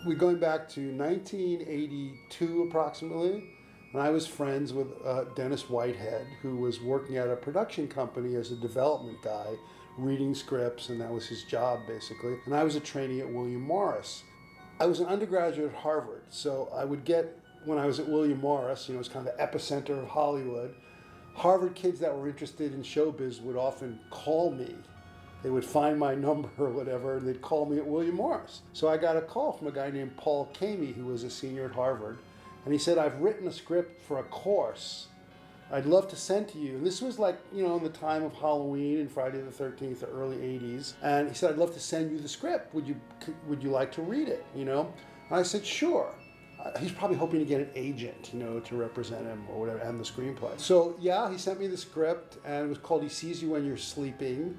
we're going back to 1982 approximately, and I was friends with Dennis Whitehead, who was working at a production company as a development guy, reading scripts, and that was his job basically. And I was a trainee at William Morris. I was an undergraduate at Harvard, so I would get, when I was at William Morris, it was kind of the epicenter of Hollywood, Harvard kids that were interested in showbiz would often call me. They would find my number or whatever, and they'd call me at William Morris. So I got a call from a guy named Paul Kamey, who was a senior at Harvard, and he said, I've written a script for a course I'd love to send to you. And this was like, in the time of Halloween and Friday the 13th, the early 80s. And he said, I'd love to send you the script. Would you like to read it, And I said, sure. He's probably hoping to get an agent, to represent him or whatever, and the screenplay. So yeah, he sent me the script, and it was called He Sees You When You're Sleeping.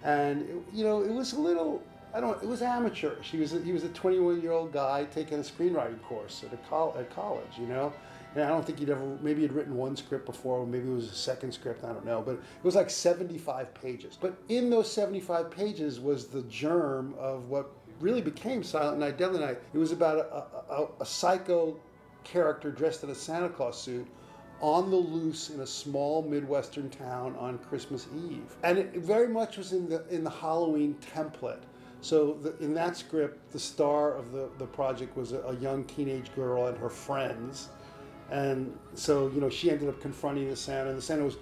And, it was a little, it was amateurish. He was a 21-year-old guy taking a screenwriting course at college, And I don't think maybe he'd written one script before, or maybe it was a second script, I don't know. But it was like 75 pages. But in those 75 pages was the germ of what really became Silent Night, Deadly Night. It was about a psycho character dressed in a Santa Claus suit on the loose in a small Midwestern town on Christmas Eve. And it very much was in the Halloween template. So in that script, the star of the project was a young teenage girl and her friends. And so, she ended up confronting the Santa, and the Santa was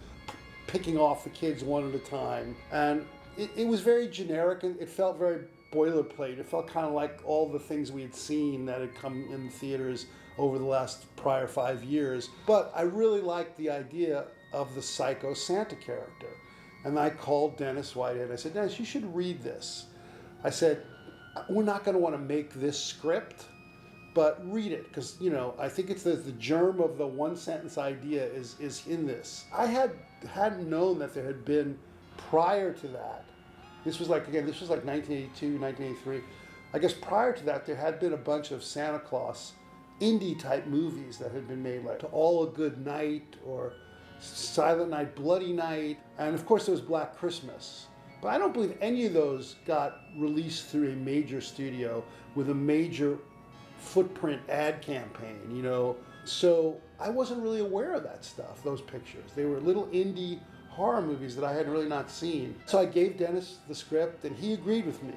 picking off the kids one at a time. And it was very generic, and it felt very boilerplate. It felt kind of like all the things we had seen that had come in the theaters over the last prior 5 years. But I really liked the idea of the psycho Santa character. And I called Dennis Whitehead. I said, Dennis, you should read this. I said, we're not going to want to make this script, but read it, because, I think it's the germ of the one-sentence idea is in this. I hadn't known that there had been, prior to that, this was like 1982, 1983. I guess prior to that, there had been a bunch of Santa Claus indie-type movies that had been made, like To All a Good Night, or Silent Night, Bloody Night, and of course there was Black Christmas. But I don't believe any of those got released through a major studio with a major footprint ad campaign, So I wasn't really aware of that stuff, those pictures. They were little indie horror movies that I had really not seen. So I gave Dennis the script, and he agreed with me,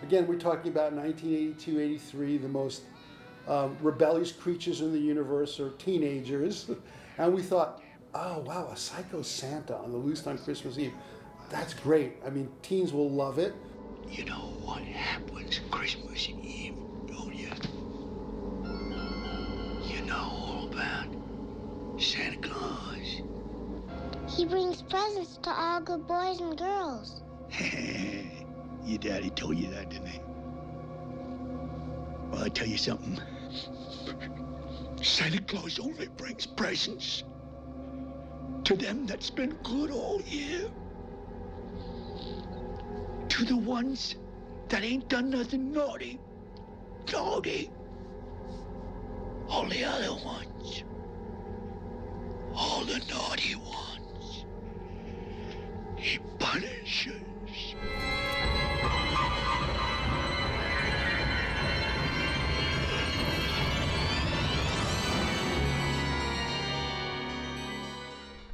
Again, we're talking about 1982, 83, the most rebellious creatures in the universe are teenagers. And we thought, oh, wow, a psycho Santa on the loose on Christmas Eve. That's great. I mean, teens will love it. You know what happens Christmas Eve, don't you? You know all about Santa Claus. He brings presents to all good boys and girls. Your daddy told you that, didn't he? Well, I tell you something. Santa Claus only brings presents to them that's been good all year. To the ones that ain't done nothing naughty. All the other ones. All the naughty ones. He punishes.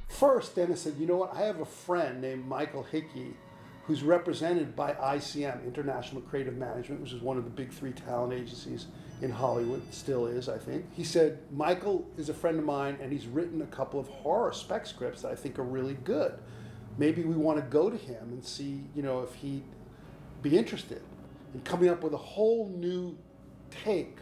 First, Dennis said, you know what, I have a friend named Michael Hickey who's represented by ICM, International Creative Management, which is one of the big three talent agencies in Hollywood, still is, I think. He said, Michael is a friend of mine, and he's written a couple of horror spec scripts that I think are really good. Maybe we want to go to him and see, if he'd be interested in coming up with a whole new take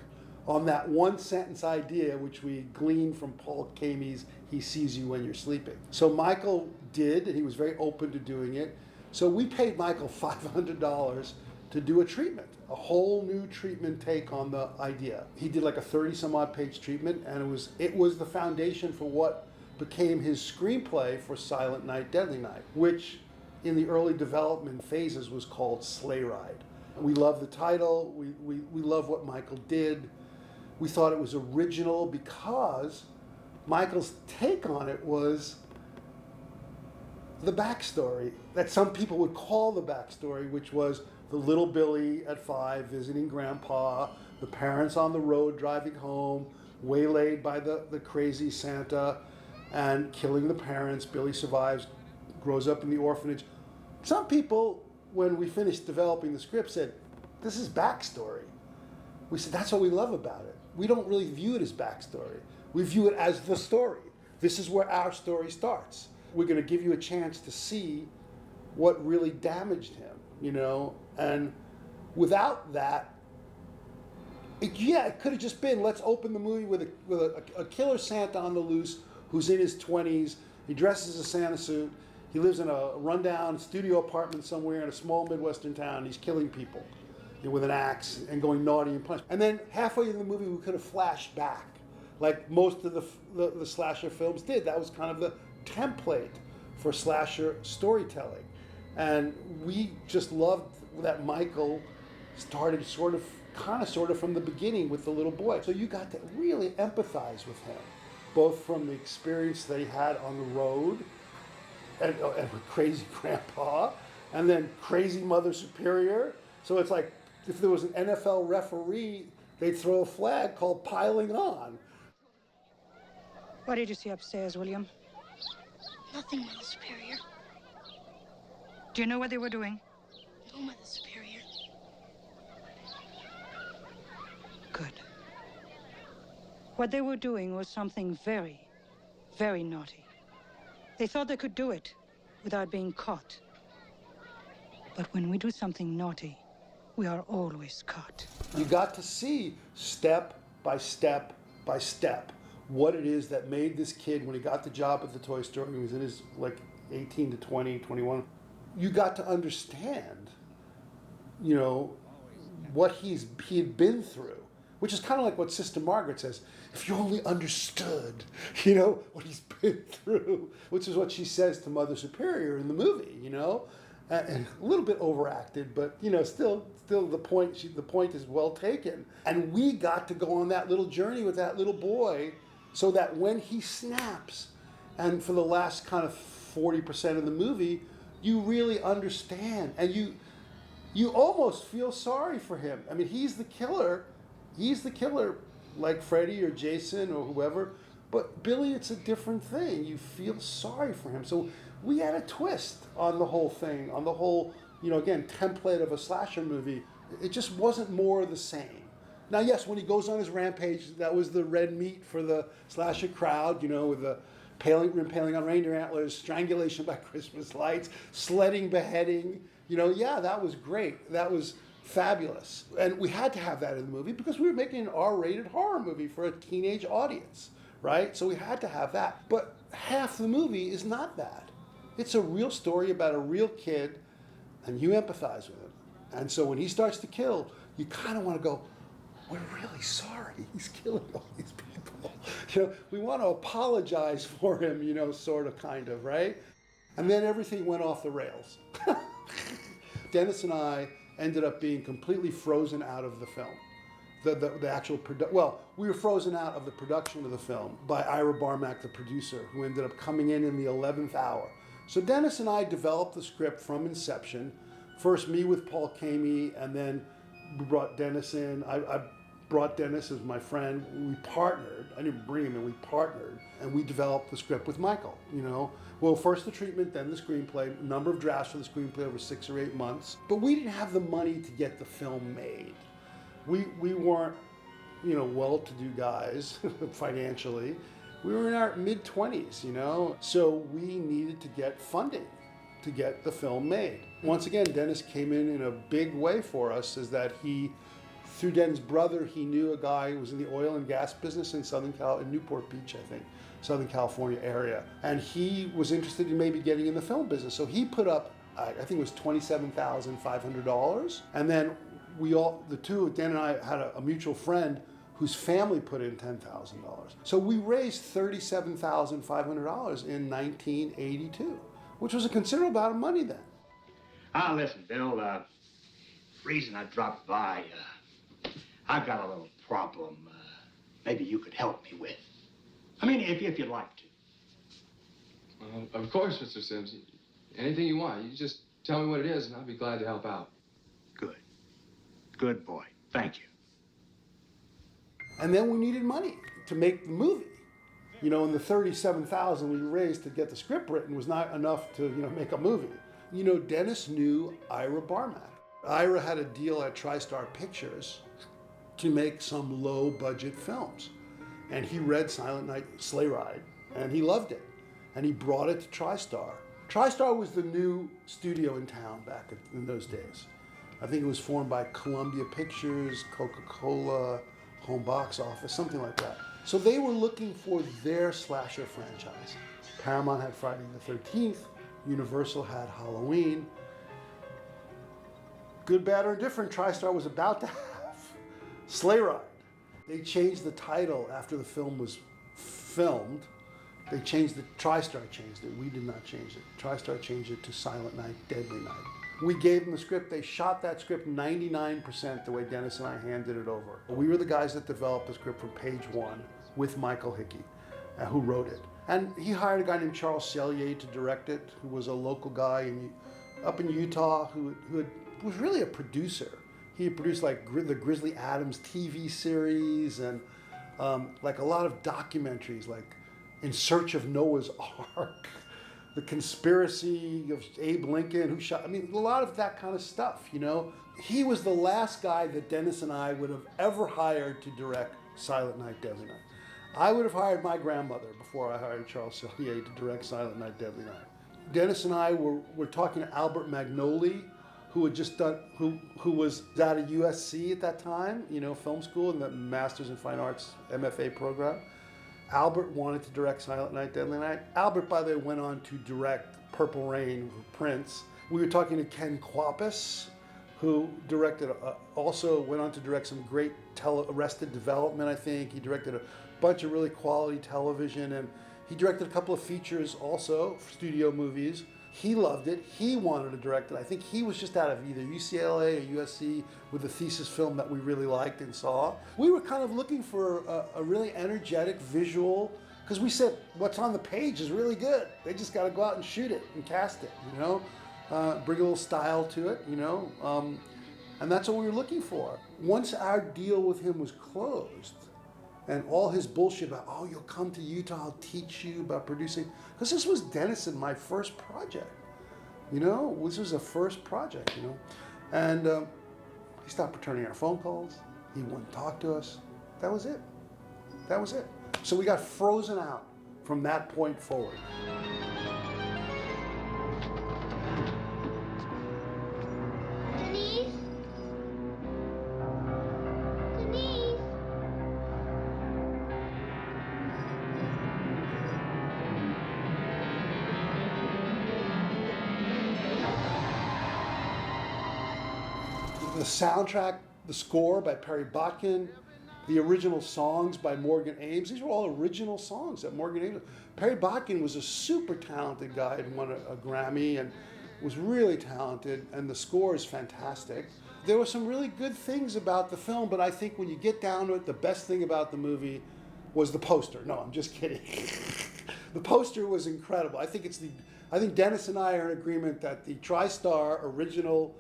on that one-sentence idea, which we gleaned from Paul Kamey's He Sees You When You're Sleeping. So Michael did, and he was very open to doing it. So we paid Michael $500 to do a treatment, a whole new treatment take on the idea. He did like a 30-some-odd page treatment, and it was the foundation for what became his screenplay for Silent Night, Deadly Night, which in the early development phases was called Sleigh Ride. We love the title. We love what Michael did. We thought it was original because Michael's take on it was the backstory that some people would call the backstory, which was the little Billy at 5 visiting grandpa, the parents on the road driving home, waylaid by the crazy Santa and killing the parents. Billy survives, grows up in the orphanage. Some people, when we finished developing the script, said, this is backstory. We said, that's what we love about it. We don't really view it as backstory. We view it as the story. This is where our story starts. We're going to give you a chance to see what really damaged him, you know? And without that, it could have just been, let's open the movie with a killer Santa on the loose who's in his 20s. He dresses as a Santa suit. He lives in a rundown studio apartment somewhere in a small Midwestern town. He's killing people with an axe and going naughty and punch. And then halfway in the movie, we could have flashed back, like most of the slasher films did. That was kind of the template for slasher storytelling. And we just loved that Michael started sort of from the beginning with the little boy. So you got to really empathize with him, both from the experience that he had on the road and with crazy grandpa, and then crazy Mother Superior. So it's like, if there was an NFL referee, they'd throw a flag called piling on. What did you see upstairs, William? Nothing, Mother Superior. Do you know what they were doing? No, Mother Superior. Good. What they were doing was something very, very naughty. They thought they could do it without being caught. But when we do something naughty, we are always caught. You got to see step by step by step what it is that made this kid, when he got the job at the toy store, he was in his like 18 to 20, 21, you got to understand, you know, what he had been through, which is kind of like what Sister Margaret says, if you only understood, you know, what he's been through, which is what she says to Mother Superior in the movie, you know, and a little bit overacted, but, you know, still the point is well taken. And we got to go on that little journey with that little boy so that when he snaps, and for the last kind of 40% of the movie, you really understand, and you almost feel sorry for him. I mean, he's the killer like Freddy or Jason or whoever, but Billy, it's a different thing. You feel sorry for him. So we had a twist on the whole thing, on the whole, you know, again, template of a slasher movie. It just wasn't more of the same. Now, yes, when he goes on his rampage, that was the red meat for the slasher crowd, you know, with the impaling on reindeer antlers, strangulation by Christmas lights, sledding, beheading. You know, yeah, that was great. That was fabulous. And we had to have that in the movie because we were making an R-rated horror movie for a teenage audience, right? So we had to have that. But half the movie is not that. It's a real story about a real kid, and you empathize with him. And so when he starts to kill, you kind of want to go, we're really sorry he's killing all these people. You know, we want to apologize for him, you know, sort of, kind of, right? And then everything went off the rails. Dennis and I ended up being completely frozen out of the film. The actual we were frozen out of the production of the film by Ira Barmack, the producer, who ended up coming in the 11th hour. So Dennis and I developed the script from inception. First me with Paul Kamey, and then we brought Dennis in. I brought Dennis as my friend. We partnered. I didn't bring him in, we partnered. And we developed the script with Michael, you know. Well, first the treatment, then the screenplay, a number of drafts for the screenplay over 6 or 8 months. But we didn't have the money to get the film made. We weren't, you know, well-to-do guys financially. We were in our mid-20s, you know. So we needed to get funding to get the film made. Once again, Dennis came in a big way for us, is that through Den's brother, he knew a guy who was in the oil and gas business in in Newport Beach, I think, Southern California area. And he was interested in maybe getting in the film business. So he put up, I think it was $27,500. And then Dan and I had a mutual friend whose family put in $10,000. So we raised $37,500 in 1982, which was a considerable amount of money then. Listen, Bill, reason I dropped by, I've got a little problem maybe you could help me with. I mean, if you'd like to. Of course, Mr. Sims. Anything you want. You just tell me what it is, and I'll be glad to help out. Good. Good boy. Thank you. And then we needed money to make the movie. And the $37,000 we raised to get the script written was not enough to, make a movie. Dennis knew Ira Barmack. Ira had a deal at TriStar Pictures to make some low-budget films. And he read Silent Night, Sleigh Ride, and he loved it. And he brought it to TriStar. TriStar was the new studio in town back in those days. I think it was formed by Columbia Pictures, Coca-Cola, Home Box Office, something like that. So they were looking for their slasher franchise. Paramount had Friday the 13th, Universal had Halloween. Good, bad, or indifferent, TriStar was about to have Sleigh Ride. They changed the title after the film was filmed. TriStar changed it. We did not change it. TriStar changed it to Silent Night, Deadly Night. We gave them the script. They shot that script 99% the way Dennis and I handed it over. We were the guys that developed the script from page one with Michael Hickey, who wrote it. And he hired a guy named Charles Sellier to direct it, who was a local guy up in Utah who was really a producer. He had produced like the Grizzly Adams TV series and like a lot of documentaries like In Search of Noah's Ark, The Conspiracy of Abe Lincoln, who shot, a lot of that kind of stuff, He was the last guy that Dennis and I would have ever hired to direct Silent Night, Deadly Night. I would have hired my grandmother before I hired Charles Sellier to direct Silent Night, Deadly Night. Dennis and I were talking to Albert Magnoli, who had just done, who was out of USC at that time, film school, and the Masters in Fine Arts MFA program. Albert wanted to direct Silent Night, Deadly Night. Albert, by the way, went on to direct Purple Rain with Prince. We were talking to Ken Kwapis, who also went on to direct some great Arrested Development, I think. He directed a bunch of really quality television, and he directed a couple of features also, studio movies. He loved it. He wanted to direct it. I think he was just out of either UCLA or USC with a thesis film that we really liked and saw. We were kind of looking for a really energetic visual, because we said what's on the page is really good. They just got to go out and shoot it and cast it, bring a little style to it, and that's what we were looking for. Once our deal with him was closed, and all his bullshit about, you'll come to Utah, I'll teach you about producing. Because this was Dennis and my first project. This was a first project, And he stopped returning our phone calls. He wouldn't talk to us. That was it. So we got frozen out from that point forward. Denise? Denise? The soundtrack, the score by Perry Botkin, the original songs by Morgan Ames. These were all original songs that Morgan Ames. Perry Botkin was a super talented guy and won a Grammy and was really talented, and the score is fantastic. There were some really good things about the film, but I think when you get down to it, the best thing about the movie was the poster. No, I'm just kidding. The poster was incredible. I think Dennis and I are in agreement that the TriStar original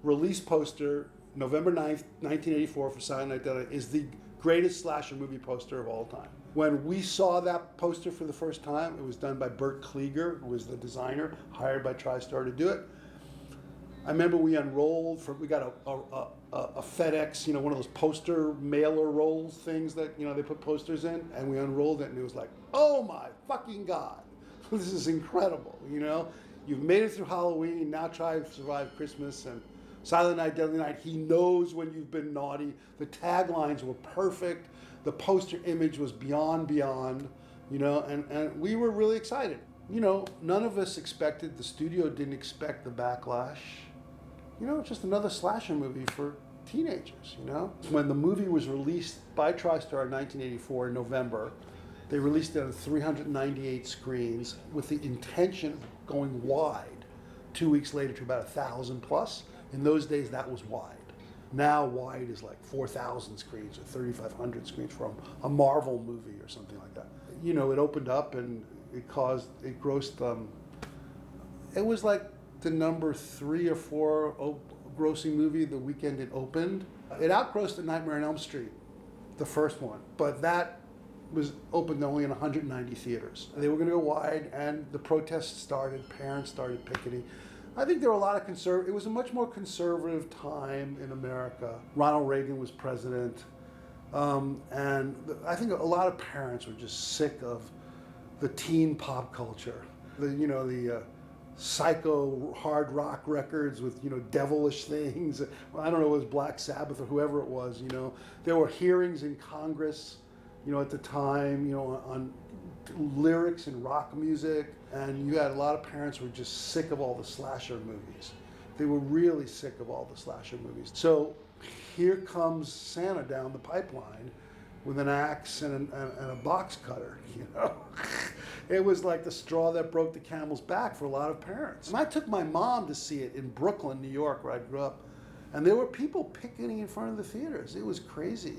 release poster, November 9th, 1984 for Silent Night, Deadly Night, is the greatest slasher movie poster of all time. When we saw that poster for the first time, it was done by Bert Klieger, who was the designer, hired by TriStar to do it. I remember we got a FedEx, one of those poster mailer rolls things that, they put posters in, and we unrolled it and it was like, oh my fucking God, this is incredible, You've made it through Halloween, now try to survive Christmas, and Silent Night, Deadly Night, he knows when you've been naughty. The taglines were perfect. The poster image was beyond, and we were really excited. None of us expected, the studio didn't expect the backlash. Just another slasher movie for teenagers, When the movie was released by TriStar in 1984 in November, they released it on 398 screens with the intention of going wide 2 weeks later to about 1,000 plus. In those days, that was wide. Now wide is like 4,000 screens or 3,500 screens for a Marvel movie or something like that. It opened up and it grossed, it was like the number 3 or 4 grossing movie the weekend it opened. It outgrossed A Nightmare on Elm Street, the first one, but that was opened only in 190 theaters. They were going to go wide, and the protests started. Parents started picketing. I think there were a lot of it was a much more conservative time in America. Ronald Reagan was president, and I think a lot of parents were just sick of the teen pop culture. The psycho hard rock records with, devilish things. I don't know, it was Black Sabbath or whoever it was, There were hearings in Congress, at the time, on lyrics and rock music. And you had a lot of parents who were just sick of all the slasher movies. They were really sick of all the slasher movies. So here comes Santa down the pipeline with an axe and a box cutter, It was like the straw that broke the camel's back for a lot of parents. And I took my mom to see it in Brooklyn, New York, where I grew up. And there were people picketing in front of the theaters. It was crazy,